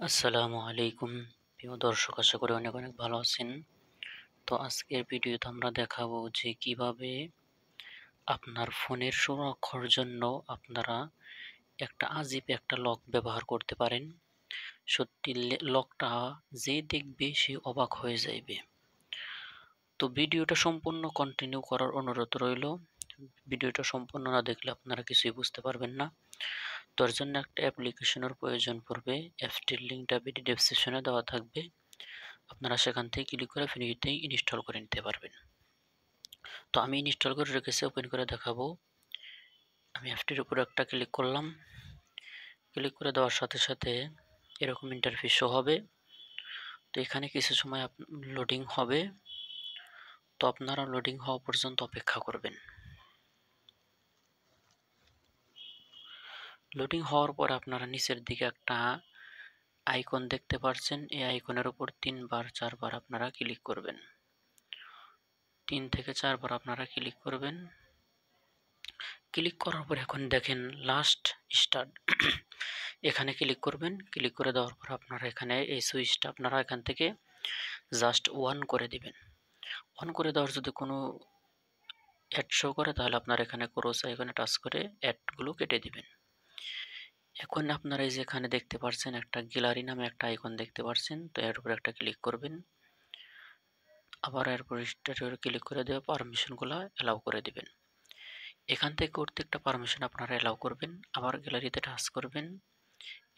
আসসালামু আলাইকুম প্রিয় দর্শক, আশা করি অনেক অনেক ভালো আছেন। তো আজকের ভিডিওতে আমরা দেখাবো যে কিভাবে আপনার ফোনের সুরক্ষার জন্য আপনারা একটা আজীব একটা লক ব্যবহার করতে পারেন। সত্যি লকটা যে দেখবে সে অবাক হয়ে যাইবে। তো ভিডিওটা সম্পূর্ণ কন্টিনিউ করার অনুরোধ রইল। ভিডিওটা সম্পূর্ণ না দেখলে আপনারা কিছুই বুঝতে পারবেন না। তার জন্য একটা অ্যাপ্লিকেশনের প্রয়োজন পড়বে। অ্যাপসটির লিঙ্কটা ভিডিও ডেসক্রিপশনে দেওয়া থাকবে। আপনারা সেখান থেকে ক্লিক করে ফ্রিতেই ইনস্টল করে নিতে পারবেন। তো আমি ইনস্টল করে রেখেছি, ওপেন করে দেখাবো। আমি অ্যাপটির উপর একটা ক্লিক করলাম। ক্লিক করে দেওয়ার সাথে সাথে এরকম ইন্টারফেস শো হবে। তো এখানে কিছু সময় লোডিং হবে। তো আপনারা লোডিং হওয়া পর্যন্ত অপেক্ষা করবেন। লোডিং হওয়ার পর আপনারা নিচের দিকে একটা আইকন দেখতে পাচ্ছেন। এই আইকনের উপর 3-4 বার আপনারা ক্লিক করবেন। 3 থেকে 4 বার আপনারা ক্লিক করবেন। ক্লিক করার পর এখন দেখেন লাস্ট স্টার্ট এখানে ক্লিক করবেন। ক্লিক করে দেওয়ার পর আপনারা এখানে এই সুইচটা আপনারা এখান থেকে জাস্ট অন করে দিবেন। অন করে দেওয়ার যদি কোনো অ্যাড শো করে তাহলে আপনারা এখানে ক্রস আইকনে টাচ করে অ্যাডগুলো কেটে দিবেন। এখন আপনারা এই যে এখানে দেখতে পাচ্ছেন একটা গ্যালারি নামে একটা আইকন দেখতে পাচ্ছেন। তো এর উপর একটা ক্লিক করবেন। আবার এরপর স্টার্ট ক্লিক করে দেওয়া পারমিশনগুলো অ্যালাউ করে দিবেন। এখান থেকে প্রত্যেকটা পারমিশন আপনারা অ্যালাউ করবেন। আবার গ্যালারিতে টাচ করবেন।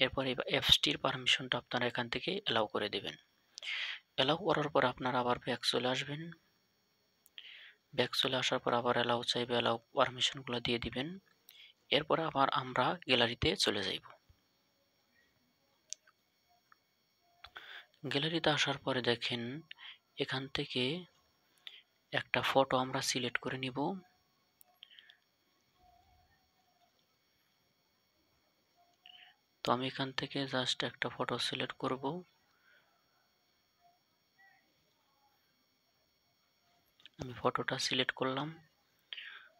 এরপর এই অ্যাপসটির পারমিশনটা আপনারা এখান থেকে অ্যালাউ করে দেবেন। অ্যালাউ করার পর আপনারা আবার ব্যাক চলে আসবেন। ব্যাক চলে আসার পর আবার অ্যালাউ চাইবে, অ্যালাউ পারমিশনগুলো দিয়ে দিবেন। এরপর আবার আমরা গ্যালারিতে চলে যাইব। গ্যালারিতে আসার পরে দেখেন এখান থেকে একটা ফটো আমরা সিলেক্ট করে নিব। তো আমি এখান থেকে জাস্ট একটা ফটো সিলেক্ট করব। আমি ফটোটা সিলেক্ট করলাম।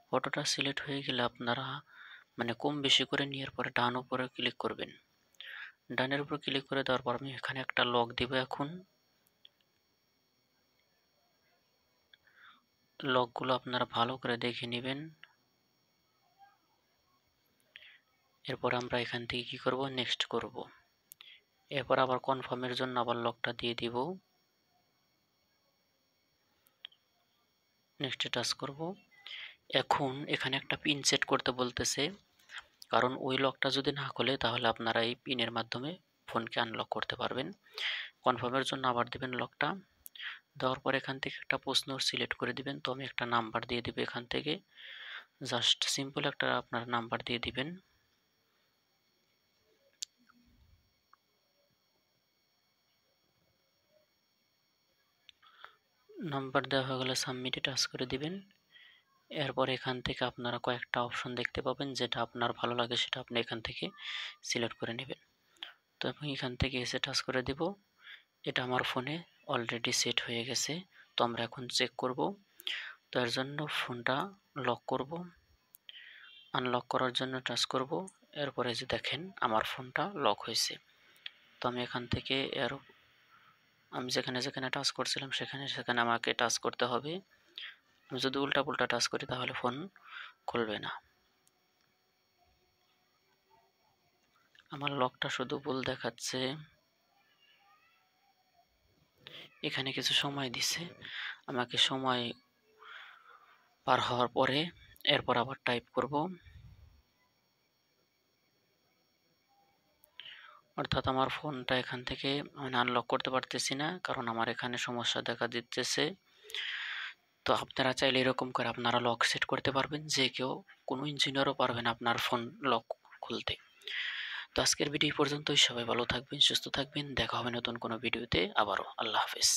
ফটোটা সিলেক্ট হয়ে গেলে আপনারা কম বেশি করে নেওয়ার পরে ডান উপরে ক্লিক করবেন। ডানের উপর ক্লিক করে দেওয়ার পর আমি এখানে একটা লক দিব। এখন লকগুলো আপনারা ভালো করে দেখে নেবেন। এরপর আমরা এখান থেকে কি করব, নেক্সট করব। এরপর আবার কনফার্মের জন্য আবার লকটা দিয়ে দিব। নেক্সটে টাচ করব। এখন এখানে একটা পিন সেট করতে বলতেছে, কারণ ওই লকটা যদি না খোলে তাহলে আপনারা এই পিনের মাধ্যমে ফোনকে আনলক করতে পারবেন। কনফার্মের জন্য আবার দিবেন লকটা। দেওয়ার পর এখান থেকে একটা প্রশ্ন সিলেক্ট করে দিবেন। তো আমি একটা নাম্বার দিয়ে দিব। এখান থেকে জাস্ট সিম্পল একটা আপনার নাম্বার দিয়ে দিবেন। নাম্বার দেওয়া হয়ে গেলে সাবমিটে টাচ করে দিবেন। এরপর এখান থেকে আপনারা কয়েকটা অপশন দেখতে পাবেন, যেটা আপনার ভালো লাগে সেটা আপনি এখান থেকে সিলেক্ট করে নেবেন। তো আমি এখান থেকে এসে টাচ করে দিব। এটা আমার ফোনে অলরেডি সেট হয়ে গেছে। তো আমরা এখন চেক করব। তো এর জন্য ফোনটা লক করব। আনলক করার জন্য টাচ করব। এরপরে যে দেখেন আমার ফোনটা লক হয়েছে। তো আমি এখান থেকে আমি যেখানে যেখানে টাচ করছিলাম সেখানে সেখানে আমাকে টাচ করতে হবে। আমি যদি উল্টা পুল্টা টাচ করি তাহলে ফোন খুলবে না। আমার লকটা শুধু ভুল দেখাচ্ছে। এখানে কিছু সময় দিছে, আমাকে সময় পার হওয়ার পরে এরপর আবার টাইপ করব। অর্থাৎ আমার ফোনটা এখান থেকে আমি আনলক করতে পারতেছি না, কারণ আমার এখানে সমস্যা দেখা দিতেছে। তো আপনারা চাইলে এরকম করে আপনারা লক সেট করতে পারবেন, যে কেউ কোনো ইঞ্জিনিয়ারও পারবেন আপনার ফোন লক খুলতে। তো আজকের ভিডিও পর্যন্তই। সবাই ভালো থাকবেন, সুস্থ থাকবেন। দেখা হবে নতুন কোনো ভিডিওতে আবারও। আল্লাহ হাফেজ।